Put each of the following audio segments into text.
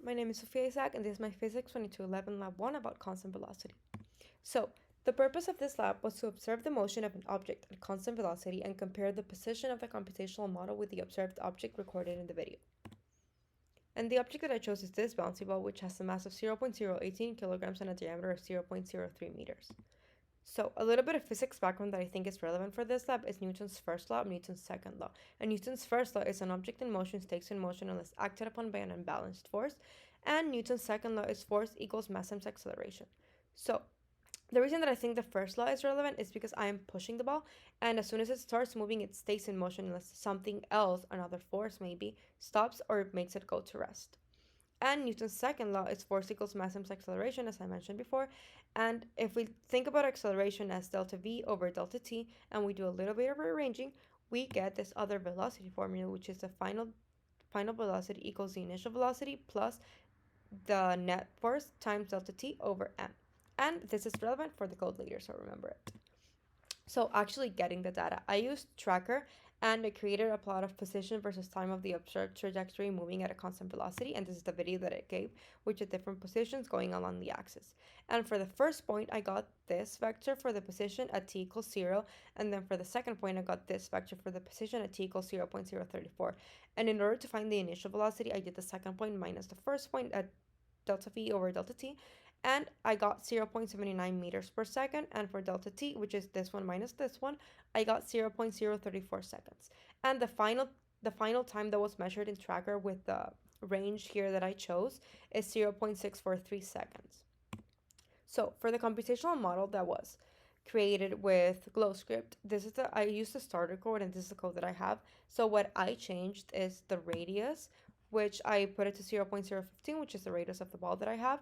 my name is Sophia Isaac and this is my Physics 2211 Lab 1 about constant velocity. So, the purpose of this lab was to observe the motion of an object at constant velocity and compare the position of the computational model with the observed object recorded in the video. And the object that I chose is this bouncy ball, which has a mass of 0.018 kilograms and a diameter of 0.03 meters. So, a little bit of physics background that I think is relevant for this lab is Newton's first law, Newton's second law. And Newton's first law is an object in motion stays in motion unless acted upon by an unbalanced force. And Newton's second law is force equals mass times acceleration. So, the reason that I think the first law is relevant is because I am pushing the ball, and as soon as it starts moving, it stays in motion unless something else, another force maybe, stops or makes it go to rest. And Newton's second law is force equals mass times acceleration, as I mentioned before. And if we think about acceleration as delta v over delta t, and we do a little bit of rearranging, we get this other velocity formula, which is the final velocity equals the initial velocity plus the net force times delta t over m. And this is relevant for the code later, so remember it. So actually getting the data, I used Tracker and I created a plot of position versus time of the observed trajectory moving at a constant velocity, and this is the video that it gave, which are different positions going along the axis. And for the first point, I got this vector for the position at t equals 0, and then for the second point, I got this vector for the position at t equals 0.034. And in order to find the initial velocity, I did the second point minus the first point at delta v over delta t, and I got 0.79 meters per second, and for delta t, which is this one minus this one, I got 0.034 seconds. And the final time that was measured in Tracker with the range here that I chose is 0.643 seconds. So for the computational model that was created with GlowScript, I used the starter code and this is the code that I have. So what I changed is the radius, which I put it to 0.015, which is the radius of the ball that I have.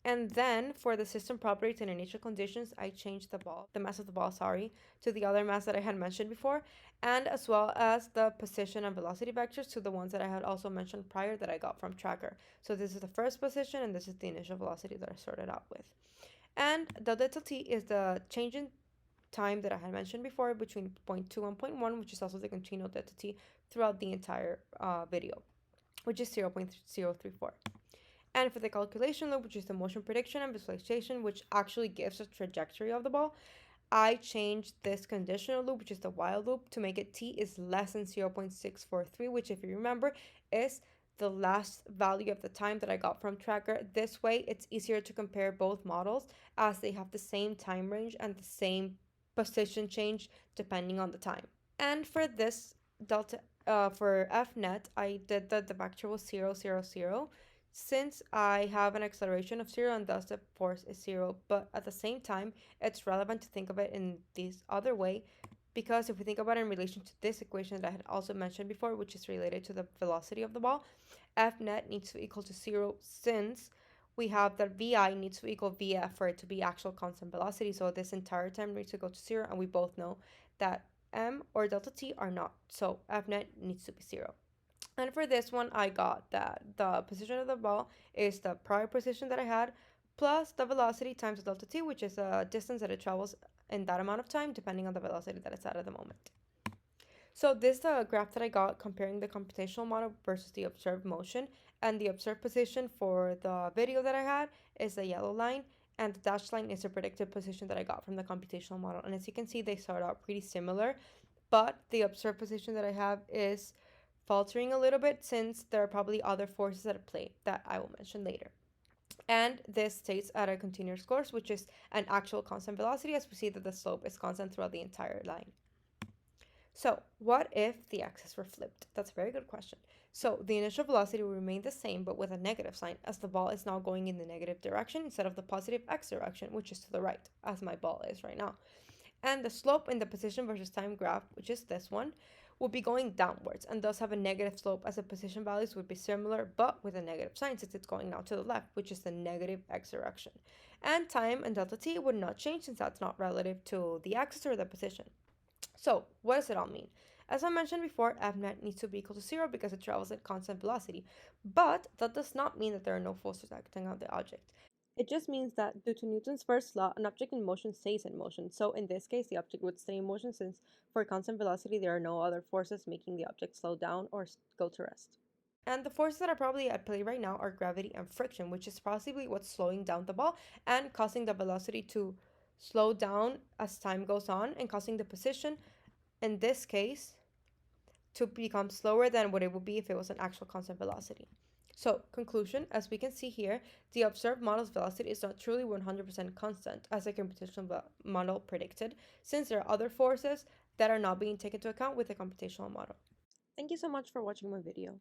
And then for the system properties and initial conditions, I changed the mass of the ball, to the other mass that I had mentioned before, and as well as the position and velocity vectors to the ones that I had also mentioned prior that I got from Tracker. So this is the first position and this is the initial velocity that I started out with. And the delta t is the change in time that I had mentioned before between 0.2 and 0.1, which is also the continual delta t throughout the entire video, which is 0.034. And for the calculation loop, which is the motion prediction and visualization, which actually gives a trajectory of the ball, I changed this conditional loop, which is the while loop, to make it t is less than 0.643, which if you remember is the last value of the time that I got from Tracker. This way, it's easier to compare both models as they have the same time range and the same position change depending on the time. And for this delta, for fnet, I did that the vector was 0, 0, 0, since I have an acceleration of 0 and thus the force is 0, but at the same time, it's relevant to think of it in this other way, because if we think about it in relation to this equation that I had also mentioned before, which is related to the velocity of the ball, F net needs to equal to 0 since we have that VI needs to equal VF for it to be actual constant velocity. So this entire time needs to go to 0, and we both know that M or delta T are not. So F net needs to be 0. And for this one, I got that the position of the ball is the prior position that I had, plus the velocity times the delta t, which is the distance that it travels in that amount of time, depending on the velocity that it's at the moment. So this is the graph that I got comparing the computational model versus the observed motion. And the observed position for the video that I had is the yellow line, and the dashed line is the predicted position that I got from the computational model. And as you can see, they start out pretty similar, but the observed position that I have is faltering a little bit since there are probably other forces at play that I will mention later. And this stays at a continuous course, which is an actual constant velocity, as we see that the slope is constant throughout the entire line. So what if the axes were flipped? That's a very good question. So the initial velocity will remain the same, but with a negative sign, as the ball is now going in the negative direction instead of the positive x direction, which is to the right, as my ball is right now. And the slope in the position versus time graph, which is this one, will be going downwards and thus have a negative slope, as the position values would be similar but with a negative sign since it's going now to the left, which is the negative x direction. And time and delta t would not change since that's not relative to the axis or the position. So what does it all mean? As I mentioned before, F net needs to be equal to 0 because it travels at constant velocity, but that does not mean that there are no forces acting on the object. It just means that due to Newton's first law, an object in motion stays in motion. So in this case, the object would stay in motion since for constant velocity, there are no other forces making the object slow down or go to rest. And the forces that are probably at play right now are gravity and friction, which is possibly what's slowing down the ball and causing the velocity to slow down as time goes on and causing the position, in this case, to become slower than what it would be if it was an actual constant velocity. So, conclusion, as we can see here, the observed model's velocity is not truly 100% constant, as the computational model predicted, since there are other forces that are not being taken into account with the computational model. Thank you so much for watching my video.